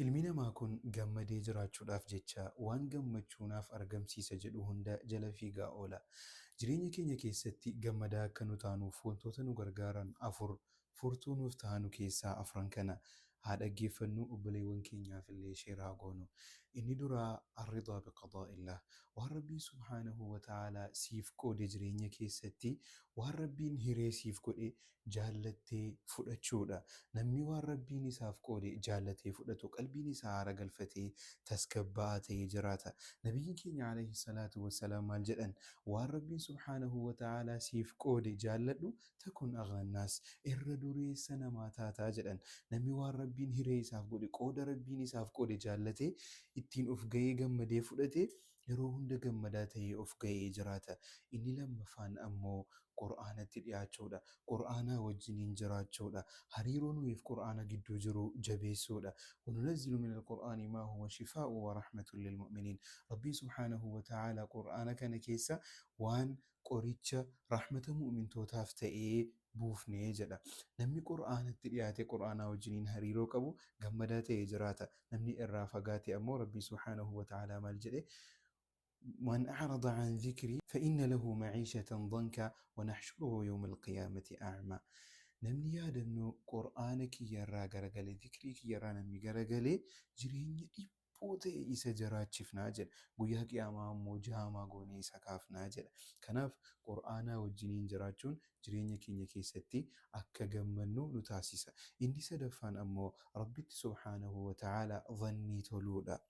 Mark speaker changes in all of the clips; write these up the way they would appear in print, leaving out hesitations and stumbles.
Speaker 1: Ilmi namaa kun gammadee jiraachuudhaaf jecha waan gammachuunaaf argamsiisa jedhu hunda jala fiigaa oola. Jireenya keenya keessatti gammadaa akka nu taanuuf wantoota nu gargaaran afur furtuu nuuf ta'anu keessaa afran kana haa dhaggeeffannu, obboleewwan keenyaaf illee sheeraa goonu. Inni duraa arridaa biqadaa'illah. Waan Rabbiin subhaanahu wa ta'aalaa siif qoode jireenya keessatti waan Rabbiin hiree siif godhe jaallattee fudhachuudha. Namni waan Rabbiin isaaf qoode jaallatee fudhatu qalbiin isaa haara galfatee tasgabbaa'aa ta'ee jiraata. Nabiyyiin keenya alayhi salaatu wassalaam maal jedhan? Waan Rabbiin subhaanahu wa ta'aalaa siif qoode jaalladhu takun aghannaas, irra dureessa namaa taataa jedhan. Namni waan Rabbiin hiree isaaf godhe qooda Rabbiin isaaf qoode jaallatee ittiin of ga'ee gammadee fudhate yeroo hunda gammadaa ta'ee of ga'ee jiraata. Inni lammaffaan ammoo Qur'aanatti dhiyaachuudha. Qur'aanaa wajjiniin jiraachuudha. Hariiroo nuyiif Qur'aana gidduu jiru jabeessuudha. وننزل من القرآن ما هو شفاء ورحمة للمؤمنين. ربي سبحانه وتعالى قرآن كان كيسا وان قريتش رحمة مؤمن توتاف تأيه buufnee jedha. Namni Qur'aanatti dhiyaate Qur'aanaa wajjiniin hariiroo qabu gammadaa ta'ee jiraata. Namni irraa fagaate ammoo Rabbii subhaanahu wa ta'aalaa maal jedhe? من أعرض عن ذكري فإن له معيشة ضنكا ونحشره يوم القيامة أعمى. namni yaadannoo Qur'aana kiyyarraa garagalee dhikrii kiyyarraa namni garagalee jireenya dhiphoo ta'e isa jiraachifnaa jedha. Guyyaa qiyaamaa ammoo jaamaa goonee isa kaafnaa jedha. Kanaaf Qur'aanaa wajjiniin jiraachuun jireenya keenya keessatti akka gammannu nu taasisa. Inni sadaffaan ammoo Rabbitti subhaanahu wa ta'aalaa dhannii toluudha.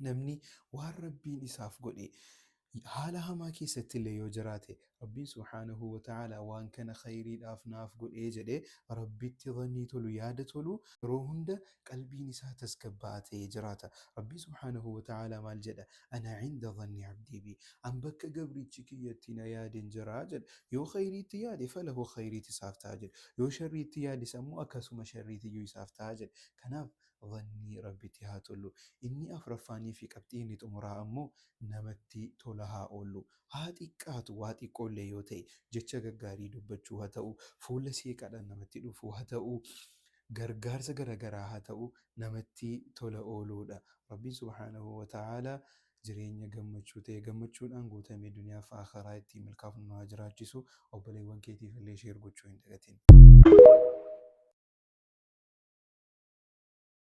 Speaker 1: Namni waan Rabbiin isaaf godhe haala hamaa keessatti illee yoo jiraate Rabbiin subhaanahu wa ta'aalaa waan kana khayriidhaaf naaf godhee jedhee Rabbitti dhannii tolu yaada tolu yeroo hunda qalbiin isaa tasgabbaa'aa ta'ee jiraata. Rabbiin subhaanahu wa ta'aalaa maal jedha? Ana cinda dhanni abdii bi. An bakka gabrichi kiyyatti na yaadeen jiraa jedha. Yoo khayriitti yaade falahu khayriitti isaaf ta'a jedha. Yoo sharriitti yaades ammoo akkasuma sharriitiyyuu isaaf ta'a jedha. Kanaaf dhannii Rabbitti haa tollu. Inni afuraffaanii fi qabxii inni xumuraa ammoo namatti tola haa oollu. Haa xiqqaatu waa xiqqoollee yoo ta'e jecha gaggaarii dubbachuu haa ta'u, fuula seeqaadhaan namatti dhufuu haa ta'u, gargaarsa garaagaraa haa ta'u namatti tola ooluudha. Rabbiin subhaanahu wa ta'aalaa jireenya gammachuu ta'e gammachuudhaan guutamee duniyaa fi akhiraa ittiin milkaa'uuf nu haa jiraachisu. Obboleewwan keetiif illee sheer gochuu hin dagatin.